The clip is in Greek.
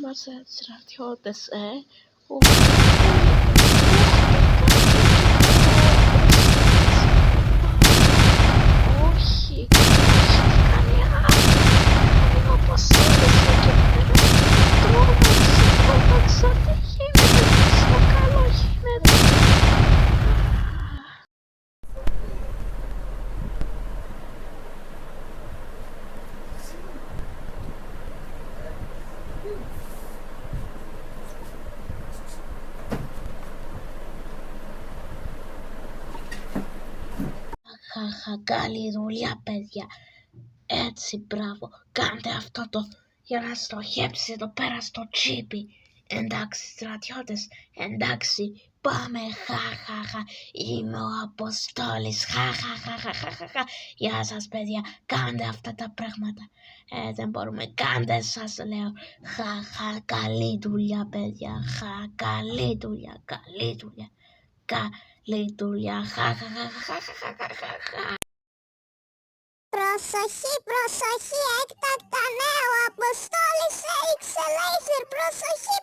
είμαστε στρατιώτες, Όχι, κάνει αποστόλες εκεί πέρα. Τρόμαξα, δεν γίνεται, στο καλό γίνεται. Καλή δουλειά, παιδιά. Έτσι, μπράβο. Κάντε αυτό για να στοχεύσει εδώ πέρα στο τσίπι. Εντάξει, στρατιώτες, εντάξει, πάμε. Είμαι ο Αποστόλης. Γεια σας, παιδιά. Κάντε αυτά τα πράγματα. Δεν μπορούμε. Κάντε, σας λέω. Καλή δουλειά, παιδιά. Καλή δουλειά. Καλή δουλειά. Προσοχή, έκτακτα νέο, Αποστόλης έριξε λέιζερ, προσοχή.